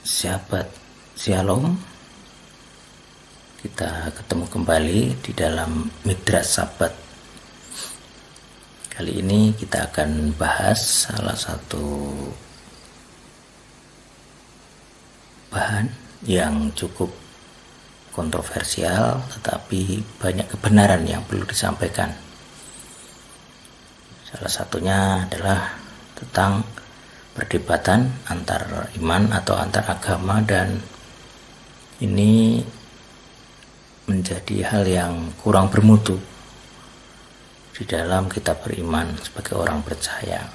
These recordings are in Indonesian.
Sahabat Shalom, kita ketemu kembali di dalam Midrash Sabat. Kali ini kita akan bahas salah satu bahan yang cukup kontroversial, tetapi banyak kebenaran yang perlu disampaikan. Salah satunya adalah tentang perdebatan antar iman atau antar agama, dan ini menjadi hal yang kurang bermutu di dalam kita beriman sebagai orang percaya,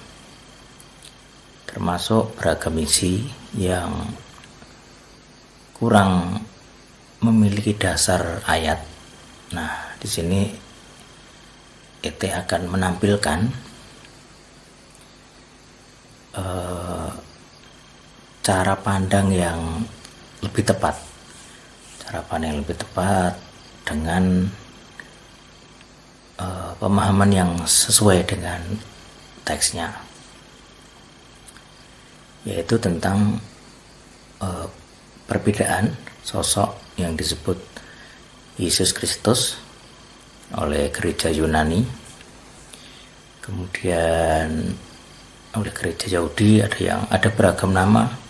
termasuk beragam isi yang kurang memiliki dasar ayat. Nah, di sini ET akan menampilkan cara pandang yang lebih tepat, dengan pemahaman yang sesuai dengan teksnya, yaitu tentang perbedaan sosok yang disebut Yesus Kristus oleh gereja Yunani, kemudian oleh gereja Yahudi ada beragam nama,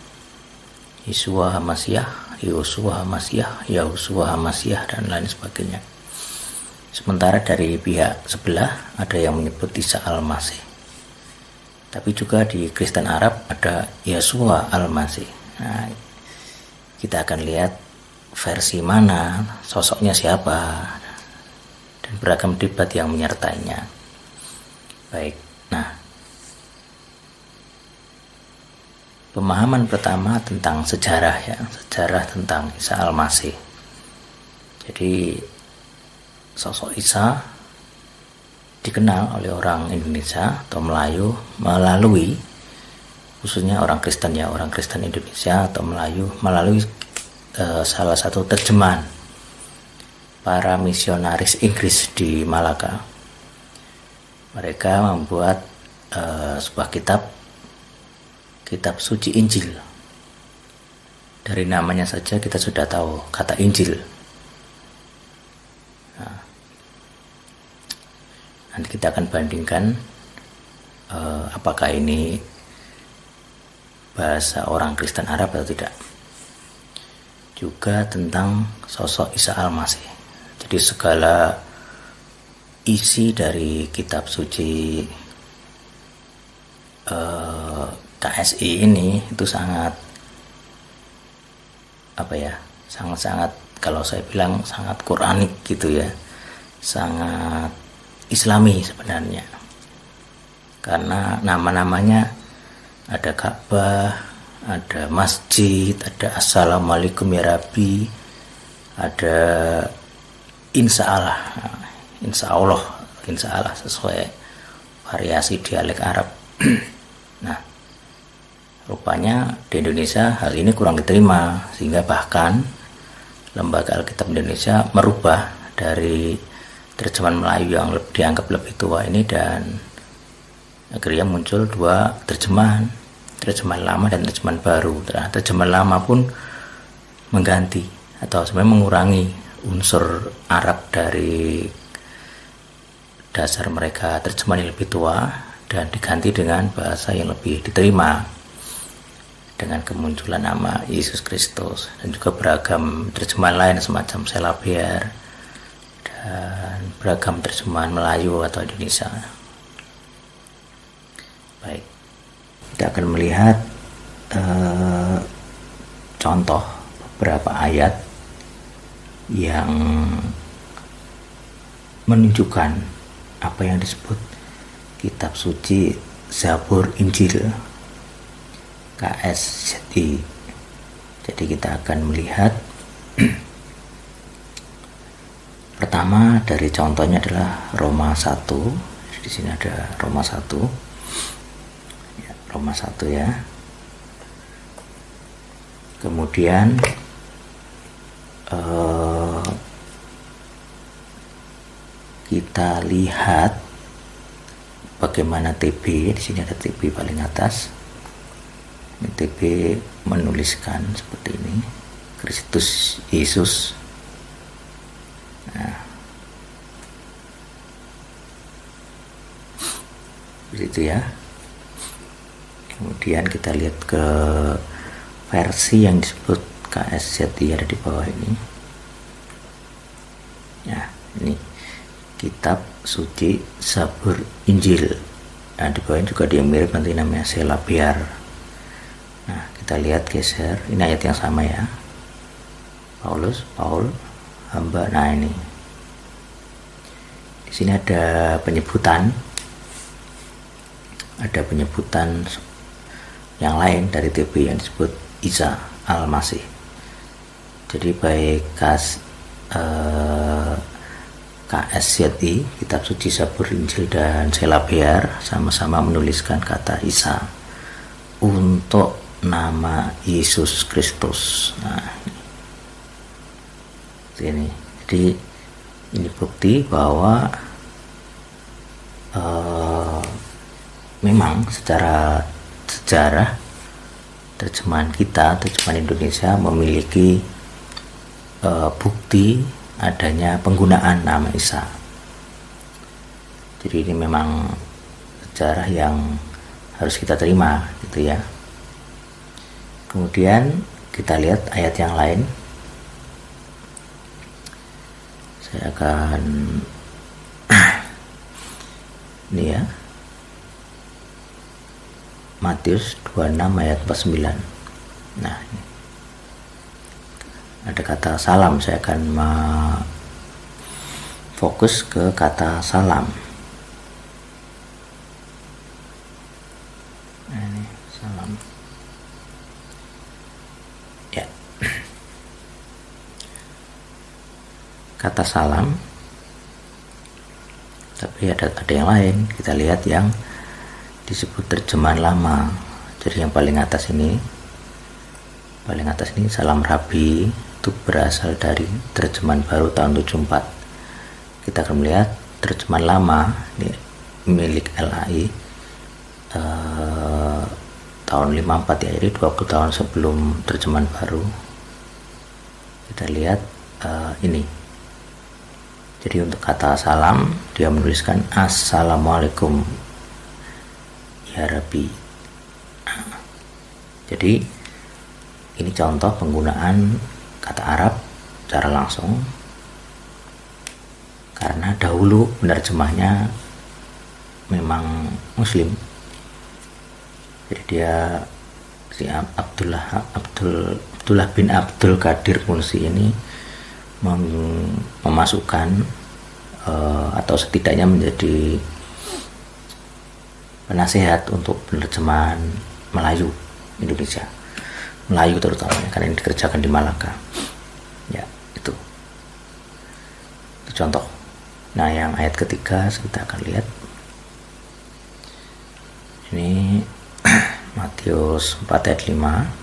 Yeshua HaMashiach, Yosua HaMashiach, Yahusua HaMashiach, dan lain sebagainya. Sementara dari pihak sebelah ada yang menyebut Isa Al-Masih. Tapi juga di Kristen Arab ada Yeshua Al-Masih. Nah, kita akan lihat versi mana, sosoknya siapa, dan beragam debat yang menyertainya. Baik, nah, pemahaman pertama tentang sejarah tentang Isa Al-Masih. Jadi sosok Isa dikenal oleh orang Indonesia atau Melayu melalui, khususnya orang Kristen Indonesia atau Melayu, melalui salah satu terjemahan para misionaris Inggris di Malaka. Mereka membuat sebuah kitab suci Injil. Dari namanya saja kita sudah tahu kata Injil. Nah, nanti kita akan bandingkan apakah ini bahasa orang Kristen Arab atau tidak. Juga tentang sosok Isa Al-Masih. Jadi segala isi dari kitab suci KSI ini itu sangat kalau saya bilang sangat Quranik gitu ya, sangat Islami sebenarnya, karena nama-namanya ada Ka'bah, ada masjid, ada Assalamualaikum ya Rabbi, ada Insya Allah sesuai variasi dialek Arab. Nah, rupanya di Indonesia hal ini kurang diterima, sehingga bahkan Lembaga Alkitab Indonesia merubah dari terjemahan Melayu yang dianggap lebih tua ini, dan akhirnya muncul dua terjemahan lama dan terjemahan baru. Terjemahan lama pun mengganti atau sebenarnya mengurangi unsur Arab dari dasar mereka, terjemahan yang lebih tua, dan diganti dengan bahasa yang lebih diterima dengan kemunculan nama Yesus Kristus, dan juga beragam terjemahan lain semacam Selabiar dan beragam terjemahan Melayu atau Indonesia. Baik, kita akan melihat contoh beberapa ayat yang menunjukkan apa yang disebut kitab suci Zabur Injil KSI. Jadi kita akan melihat pertama dari contohnya adalah Roma 1. Di sini ada Roma 1. Ya, Roma 1 ya. Kemudian kita lihat bagaimana TB. Di sini ada TB paling atas. TB menuliskan seperti ini, Kristus Yesus. Nah, begitu ya. Kemudian kita lihat ke versi yang disebut KSZI ada di bawah ini. Nah, ini kitab suci, Zabur, Injil. Nah, di bawah juga dia mirip, nanti namanya Selabiar. Nah, kita lihat geser, ini ayat yang sama ya. Paul, hamba. Nah, ini di sini ada penyebutan yang lain dari TB yang disebut Isa Al-Masih. Jadi baik KSZI, kitab suci, Zabur, Injil, dan Selabiar sama-sama menuliskan kata Isa untuk nama Yesus Kristus. Nah, ini. Jadi ini bukti bahwa memang secara sejarah terjemahan Indonesia memiliki bukti adanya penggunaan nama Isa. Jadi ini memang sejarah yang harus kita terima gitu ya. Kemudian kita lihat ayat yang lain. Saya akan ini ya, Matius 26 ayat 49. Nah, ini ada kata salam. Saya akan fokus ke kata salam. Nah, ini salam ya. Kata salam, tapi ada yang lain. Kita lihat yang disebut terjemahan lama. Jadi yang paling atas ini salam Rabi, itu berasal dari terjemahan baru tahun 74. Kita akan melihat terjemahan lama ini milik LAI tahun 54 ya, jadi 20 tahun sebelum terjemahan baru. Kita lihat ini. Jadi untuk kata salam dia menuliskan Assalamualaikum ya Rabbi. Jadi ini contoh penggunaan kata Arab secara langsung, karena dahulu penerjemahnya memang Muslim. Jadi dia si Abdullah bin Abdul Qadir Munsi ini memasukkan atau setidaknya menjadi penasehat untuk penerjemahan Melayu Indonesia, Melayu terutamanya, karena ini dikerjakan di Malaka ya. Itu contoh. Nah, yang ayat ketiga kita akan lihat ini Matius 4 ayat 5.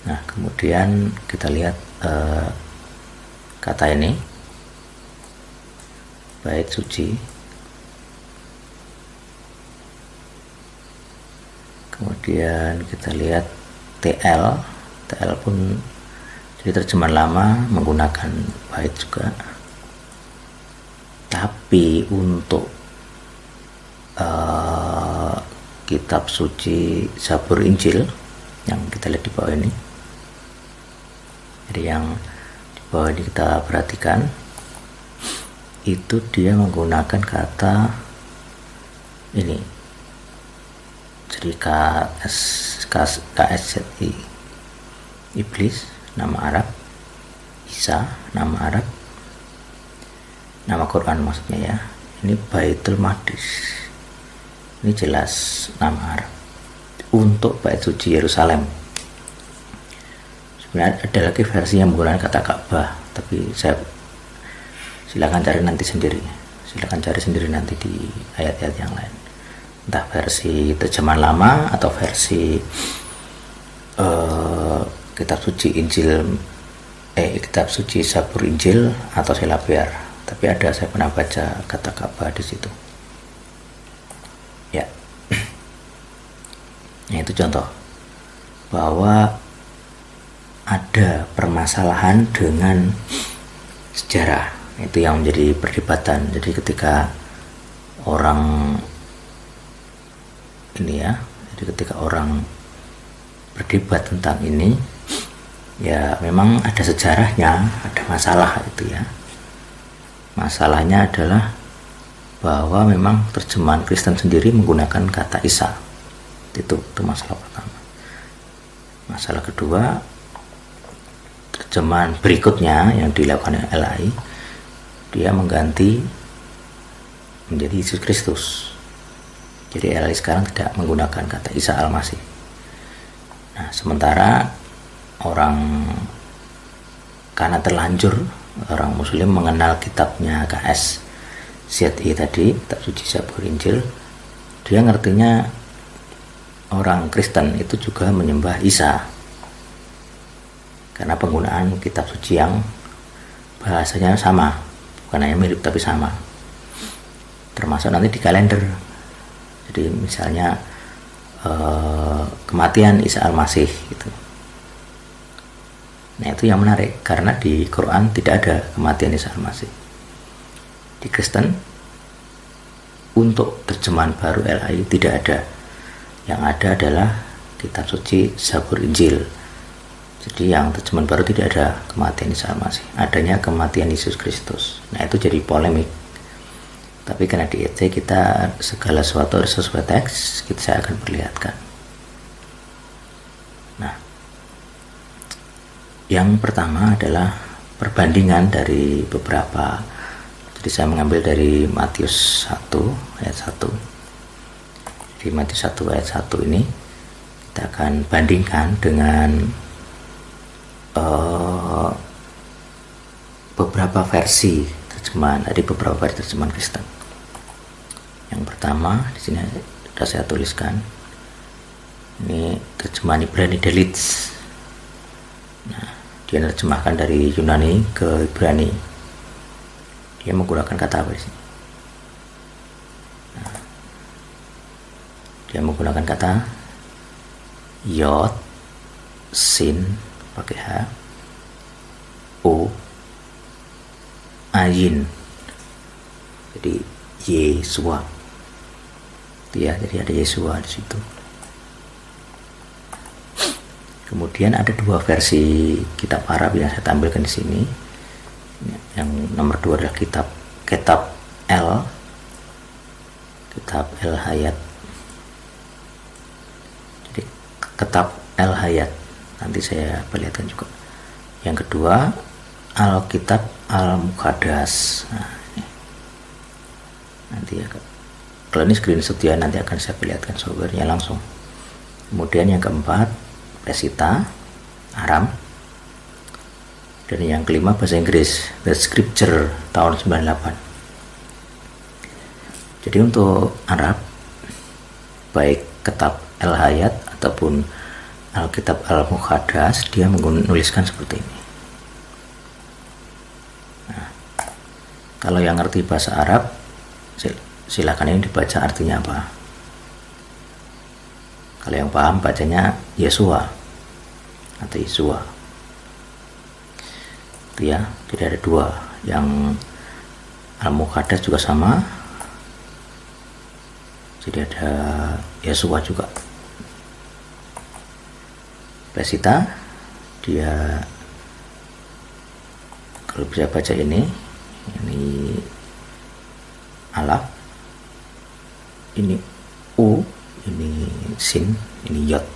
Nah, kemudian kita lihat kata ini, bait suci. Kemudian kita lihat TL pun jadi terjemahan lama menggunakan bait juga. Tapi untuk kitab suci, Zabur, Injil yang kita lihat di bawah ini, jadi yang di bawah ini kita perhatikan, itu dia menggunakan kata ini. Jadi KSZI, iblis nama Arab, Isa nama Arab, nama Quran maksudnya ya. Ini Baitul Maqdis, ini jelas nama Arab. Untuk bait suci Yerusalem sebenarnya ada lagi versi yang menggunakan kata Ka'bah, tapi silakan cari sendiri nanti di ayat-ayat yang lain, entah versi terjemahan lama atau versi kitab suci kitab suci Zabur, Injil atau Selabiar. Tapi saya pernah baca kata Ka'bah di situ ya. Nah, itu contoh bahwa ada permasalahan dengan sejarah, itu yang menjadi perdebatan. Jadi ketika orang berdebat tentang ini, ya memang ada sejarahnya, ada masalah itu ya. Masalahnya adalah bahwa memang terjemahan Kristen sendiri menggunakan kata Isa. Itu masalah pertama. Masalah kedua, terjemahan berikutnya yang dilakukan oleh LAI, dia mengganti menjadi Yesus Kristus. Jadi LAI sekarang tidak menggunakan kata Isa Al-Masih. Nah, sementara karena terlanjur orang Muslim mengenal kitabnya KS ZI tadi, Kitab Suci Zabur Injil, dia ngertinya orang Kristen itu juga menyembah Isa, karena penggunaan kitab suci yang bahasanya sama, bukan hanya mirip tapi sama, termasuk nanti di kalender. Jadi misalnya kematian Isa Al-Masih gitu. Nah, itu yang menarik, karena di Quran tidak ada kematian Isa Al-Masih. Di Kristen untuk terjemahan baru LAI tidak ada. Yang ada adalah kitab suci Zabur Injil. Jadi yang terjemahan baru tidak ada kematian Isa Al-Masih, adanya kematian Yesus Kristus. Nah, itu jadi polemik. Tapi karena di EC kita segala sesuatu sesuai teks, saya akan perlihatkan. Nah, yang pertama adalah perbandingan dari beberapa. Jadi saya mengambil dari Matius 1 ayat 1. Di Matius 1 ayat 1 ini kita akan bandingkan dengan beberapa versi terjemahan, dari beberapa versi terjemahan Kristen. Yang pertama di sini sudah saya tuliskan, ini terjemahan Ibrani Delitzsch. Nah, dia menerjemahkan dari Yunani ke Ibrani. Dia menggunakan kata apa di sini? Nah, dia menggunakan kata Yod, Sin pakai H, O, Ayin. Jadi Yesua. Ya, jadi ada Yesua di situ. Kemudian ada dua versi kitab Arab yang saya tampilkan di sini. Yang nomor 2 adalah kitab El Hayat. Jadi kitab El Hayat, nanti saya perlihatkan juga. Yang kedua Alkitab Al-Muqaddas. Nah, ini. Nanti ya, kalau ini screenshot ya, nanti akan saya perlihatkan softwarenya langsung. Kemudian yang keempat Pesita Aram. Dan yang kelima bahasa Inggris, The Scripture tahun 98. Jadi untuk Arab, baik kitab El Hayat ataupun Alkitab Al-Muqaddas, dia menuliskan seperti ini. Nah, kalau yang ngerti bahasa Arab, silakan ini dibaca artinya apa. Kalau yang paham bacanya Yesua atau Yesua. Itu ya, jadi ada dua. Yang Al-Muqaddas juga sama, jadi ada Yesua juga. Pesita, dia kalau bisa baca ini Alaf, ini U, ini Sin, ini Yod.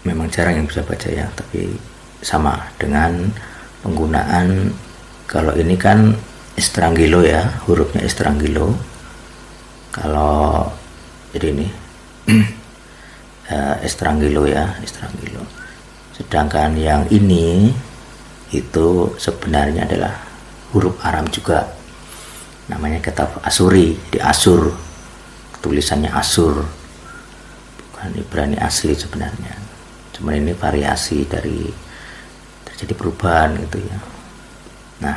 Memang jarang yang bisa baca ya, tapi sama dengan penggunaan. Kalau ini kan Estrangelo ya, hurufnya Estrangelo. Kalau jadi ini Estrangelo ya, Estrangelo. Sedangkan yang ini itu sebenarnya adalah huruf Aram juga, namanya kitab Asuri, di Asur, tulisannya Asur, bukan Ibrani asli sebenarnya. Cuman ini variasi dari terjadi perubahan gitu ya. Nah,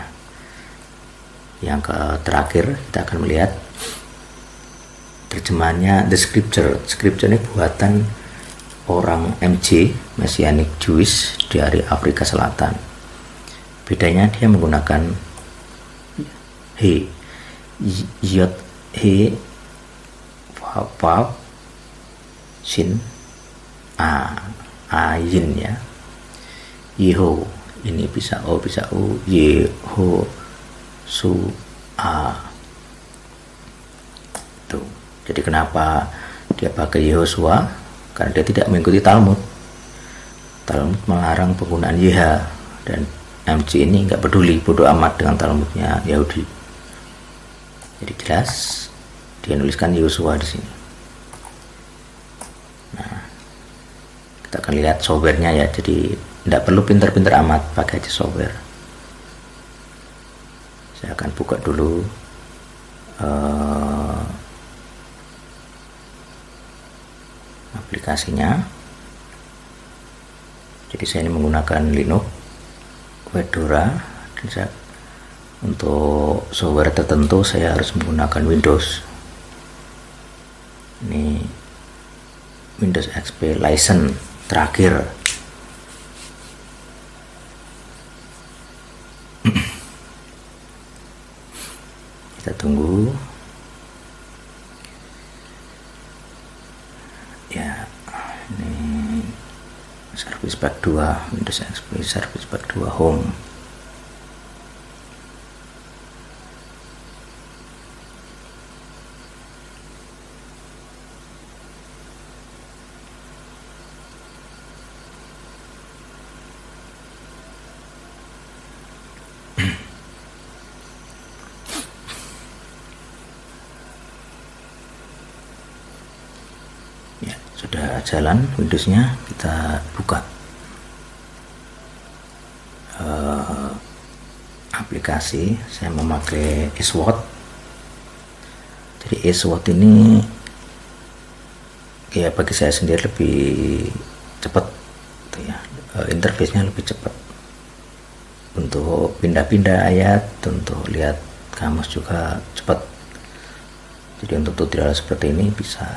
yang terakhir kita akan melihat terjemahannya The Scripture. Scripture ini buatan orang MJ, Messianic Jewish dari Afrika Selatan. Bedanya dia menggunakan he, yod, he, vav, sin, ayin ya. Yeho, ini bisa o, bisa u, yeho, su, a. Tuh. Jadi kenapa dia pakai Yehosua? Karena dia tidak mengikuti Talmud. Talmud melarang penggunaan YH, dan MJ ini nggak peduli, bodoh amat dengan Talmudnya Yahudi. Jadi jelas dia nuliskan Yehosua di sini. Nah, kita akan lihat softwarenya ya. Jadi tidak perlu pinter-pinter amat, pakai aja software. Saya akan buka dulu aplikasinya. Jadi saya ini menggunakan Linux, Fedora, dan saya, untuk software tertentu saya harus menggunakan Windows. Ini Windows XP license terakhir. Kita tunggu ya. Ini Service Pack 2 Windows XP Service Pack 2 Home. Sudah jalan Windowsnya, kita buka aplikasi. Saya memakai Esword. Jadi Esword ini ya bagi saya sendiri lebih cepat ya, interface-nya lebih cepat untuk pindah-pindah ayat, untuk lihat kamus juga cepat. Jadi untuk tutorial seperti ini bisa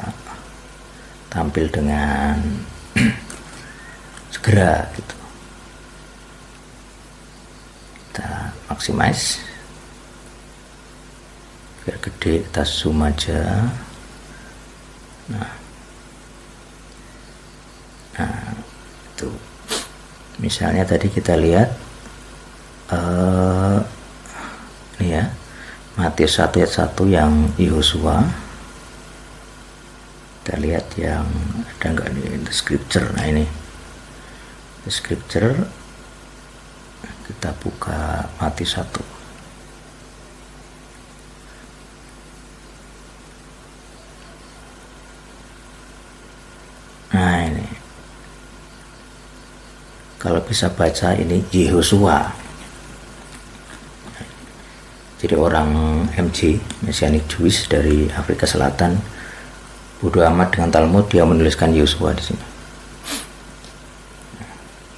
tampil dengan segera gitu. Kita maximize biar gede, kita zoom aja. Nah itu misalnya tadi kita lihat ini ya, Matius 1 ayat 1 yang Yehosua. Kita lihat yang ada nggak nih The Scripture. Nah ini The Scripture, kita buka Matius 1. Nah ini kalau bisa baca ini Yehosua. Jadi orang MJ, Messianic Jewish dari Afrika Selatan, bodoh amat dengan Talmud, dia menuliskan Yehosua di sini.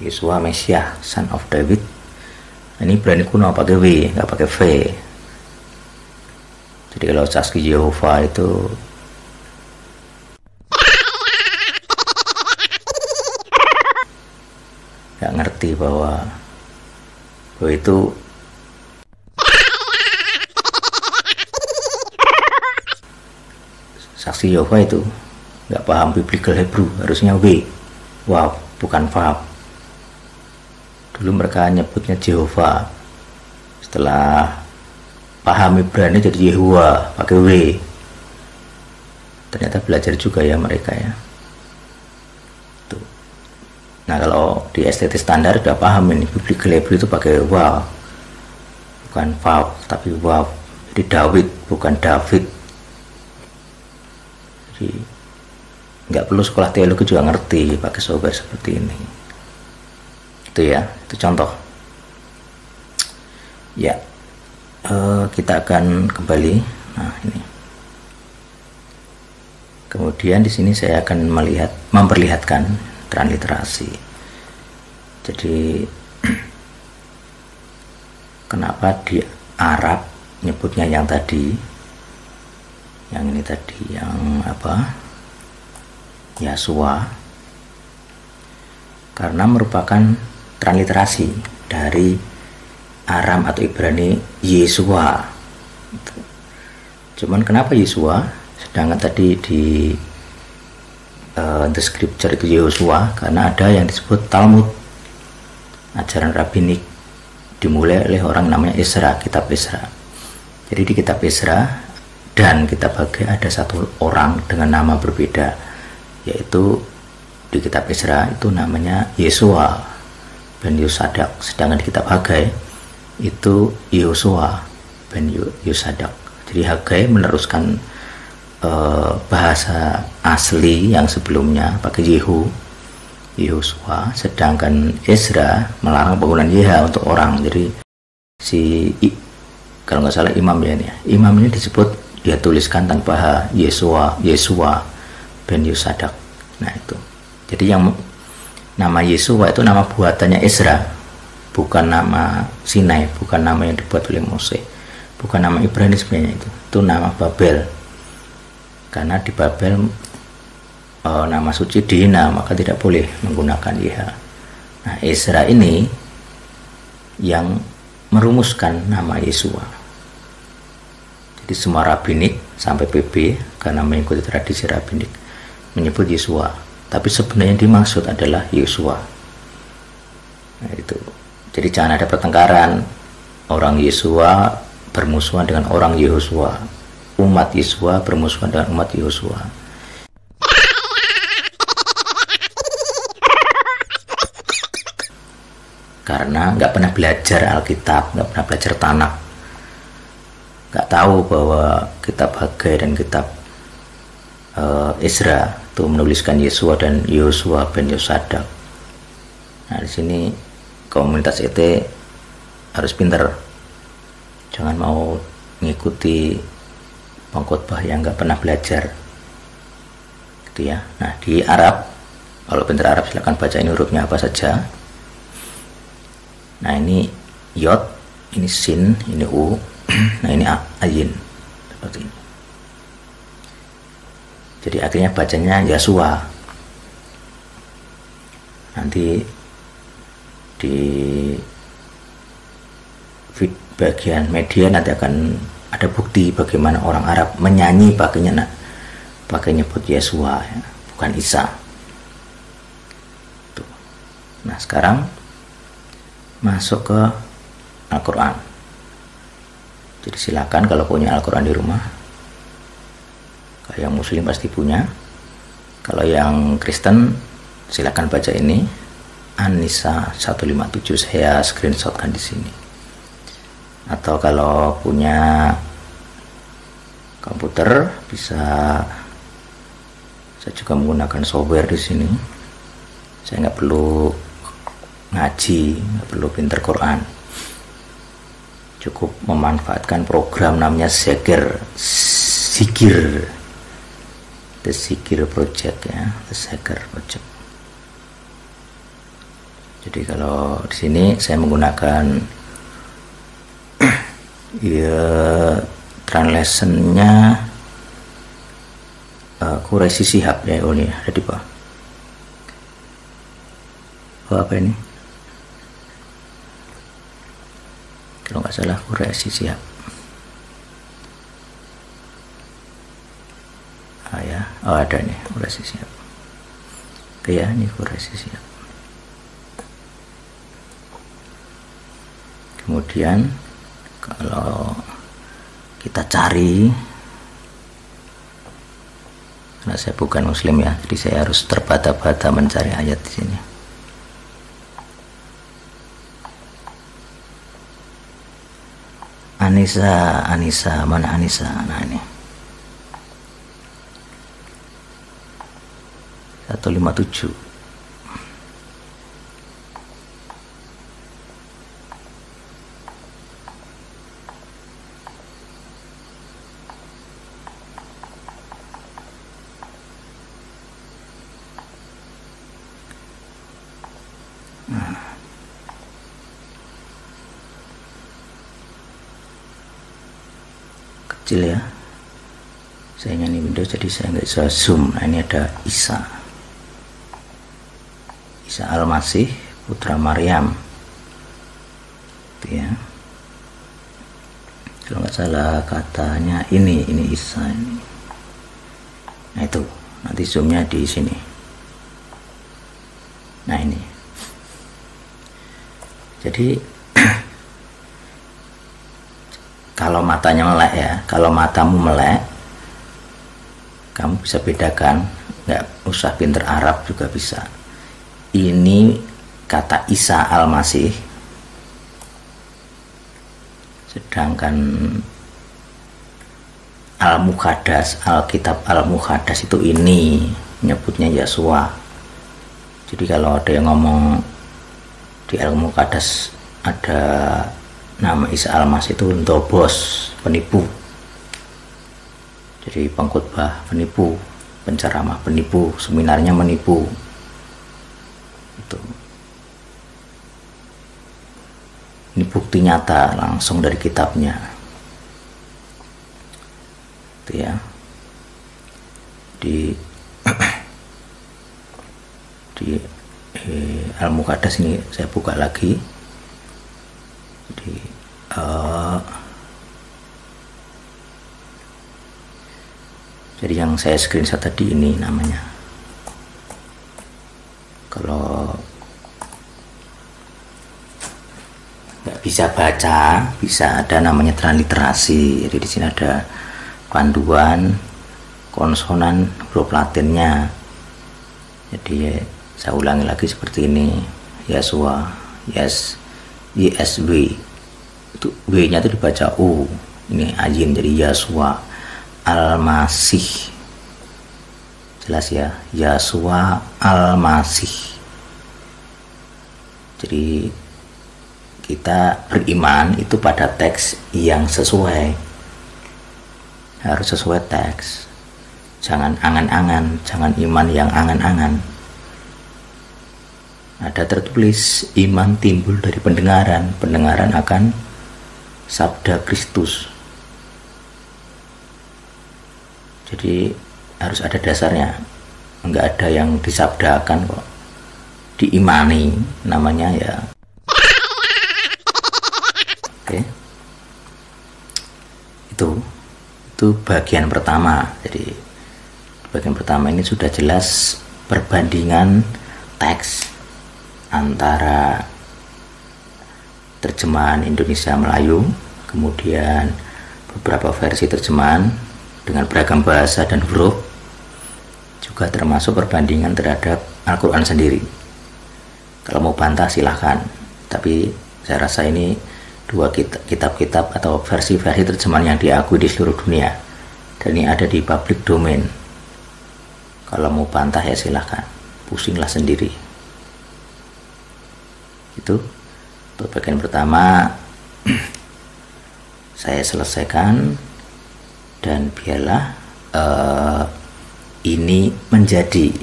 Yehosua Mesiah, Son of David. Ini berani kuno pakai W, nggak pakai V. Jadi kalau saksi Yehova itu nggak ngerti bahwa itu saksi Yehova, itu nggak paham biblical Hebrew, harusnya W, wow, bukan Vav. Dulu mereka nyebutnya Jehovah, setelah paham Ibrani jadi Yehuwa pakai W. Ternyata belajar juga ya mereka ya. Tuh. Nah kalau di STT standar udah paham ini, biblical Hebrew itu pakai wow, bukan Vav tapi wow. Jadi David bukan David. Jadi nggak perlu sekolah teologi juga ngerti pakai software seperti ini. Itu ya, itu contoh. Ya, kita akan kembali. Nah ini. Kemudian di sini saya akan memperlihatkan transliterasi. Jadi kenapa di Arab nyebutnya yang tadi Yang ini tadi yang apa? Yasua. Karena merupakan transliterasi dari Aram atau Ibrani Yesua. Cuman kenapa Yesua? Sedangkan tadi di the scripture itu Yosua, karena ada yang disebut Talmud, ajaran rabbinik, dimulai oleh orang namanya Ezra, kitab Ezra. Jadi di kitab Ezra dan kitab Hagai ada satu orang dengan nama berbeda, yaitu di kitab Ezra itu namanya Yesua ben Yosadak, sedangkan di kitab Hagai itu Yosua ben Yosadak. Jadi Hagai meneruskan bahasa asli yang sebelumnya pakai Yehosua, sedangkan Ezra melarang bangunan Yeha untuk orang. Jadi kalau nggak salah imam ini disebut, dia tuliskan tanpa H, Yesua ben Yosadak. Nah itu, jadi yang nama Yesua itu nama buatannya Ezra, bukan nama Sinai, bukan nama yang dibuat oleh Mose, bukan nama Ibrani sebenarnya. Itu nama Babel. Karena di Babel nama suci dihina, maka tidak boleh menggunakan YH. Nah, Ezra ini yang merumuskan nama Yesua. Jadi semua rabbinik sampai PB, karena mengikuti tradisi rabbinik, menyebut Yesua. Tapi sebenarnya yang dimaksud adalah Yosua. Nah, itu. Jadi jangan ada pertengkaran orang Yesua bermusuhan dengan orang Yehosua, umat Yesua bermusuhan dengan umat Yosua. Karena nggak pernah belajar Alkitab, nggak pernah belajar Tanakh, nggak tahu bahwa kitab Hagai dan kitab Ezra itu menuliskan Yesua dan Yosua ben Yosadak. Nah di sini komunitas ET harus pinter, jangan mau mengikuti pengkhotbah yang nggak pernah belajar, gitu ya. Nah di Arab, kalau pinter Arab silahkan baca ini hurufnya apa saja. Nah ini Yod, ini Sin, ini U, nah ini Ayin, seperti ini. Jadi akhirnya bacanya Yasua. Nanti di bagian media nanti akan ada bukti bagaimana orang Arab menyanyi pakai nyebut Yesua, ya, bukan Isa. Tuh. Nah sekarang masuk ke Al-Quran. Jadi silakan kalau punya Al-Quran di rumah. Kalau yang Muslim pasti punya. Kalau yang Kristen silakan baca ini, An-Nisa 157, saya screenshotkan di sini. Atau kalau punya komputer bisa, saya juga menggunakan software di sini. Saya nggak perlu ngaji, nggak perlu pinter Quran, cukup memanfaatkan program namanya Zikir, The Zikir Project, ya, The Zikir Project. Jadi kalau di sini saya menggunakan ya translationnya Quraisy Shihab, ya. Oh ini ada di bawah. Oh apa ini? Kalau nggak salah Quraisy Shihab. Ah ya, oh ada nih Quraisy Shihab. Oke ya, ini Quraisy Shihab. Kemudian kalau kita cari, karena saya bukan Muslim ya, jadi saya harus terbata-bata mencari ayat di sini. Anisa, mana Anisa? Nah ini 157. Kecil ya. Saya ini Windows jadi saya nggak bisa zoom. Nah ini ada Isa Al-Masih putra Maryam itu ya, kalau nggak salah katanya ini Isa ini. Nah itu nanti zoomnya di sini. Nah ini jadi kalau matanya melek ya, kalau matamu melek kamu bisa bedakan, nggak usah pinter Arab juga bisa. Ini kata Isa Al-Masih, sedangkan Al-Muqaddas, Alkitab Al-Muqaddas itu ini menyebutnya Yesua. Jadi kalau ada yang ngomong di Al-Muqaddas ada nama Isa Al-Masih itu ndobos, penipu. Jadi pengkhotbah penipu, penceramah penipu, seminarnya menipu. Itu. Ini bukti nyata langsung dari kitabnya. Itu ya. Di Al-Muqaddas ini saya buka lagi. Jadi yang saya screenshot tadi ini namanya. Kalau nggak bisa baca, bisa ada namanya transliterasi. Jadi di sini ada panduan konsonan huruf Latinnya. Jadi saya ulangi lagi seperti ini. Yesua, YSW. Itu W-nya itu dibaca U. Ini ajin jadi Yesua Al-Masih. Jelas ya, Yesua Al-Masih. Jadi kita beriman itu pada teks yang sesuai, harus sesuai teks, jangan angan-angan, jangan iman yang angan-angan. Ada tertulis iman timbul dari pendengaran, pendengaran akan sabda Kristus. Jadi harus ada dasarnya, enggak ada yang disabdakan kok, diimani namanya ya. Oke. Itu bagian pertama. Jadi bagian pertama ini sudah jelas perbandingan teks antara terjemahan Indonesia Melayu, kemudian beberapa versi terjemahan dengan beragam bahasa dan huruf, juga termasuk perbandingan terhadap Al-Quran sendiri. Kalau mau bantah silahkan, tapi saya rasa ini dua kitab-kitab atau versi-versi terjemahan yang diakui di seluruh dunia, dan ini ada di public domain. Kalau mau bantah ya silahkan, pusinglah sendiri. Itu untuk bagian pertama saya selesaikan, dan biarlah ini menjadi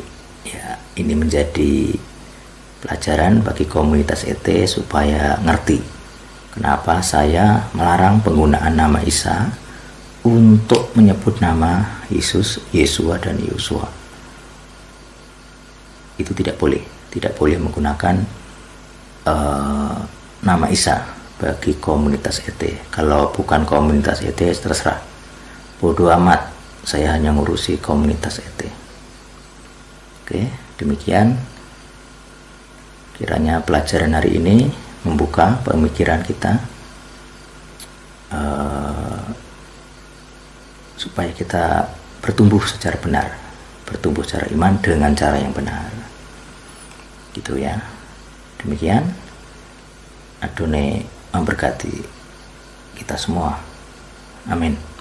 pelajaran bagi komunitas ET supaya ngerti kenapa saya melarang penggunaan nama Isa untuk menyebut nama Yesus, Yesua dan Yosua. Itu tidak boleh menggunakan nama Isa bagi komunitas ET. Kalau bukan komunitas ET terserah, bodoh amat, saya hanya ngurusi komunitas ET. Oke, demikian kiranya pelajaran hari ini membuka pemikiran kita supaya kita bertumbuh secara benar, bertumbuh secara iman dengan cara yang benar, gitu ya. Demikian, Adonai memberkati kita semua. Amin.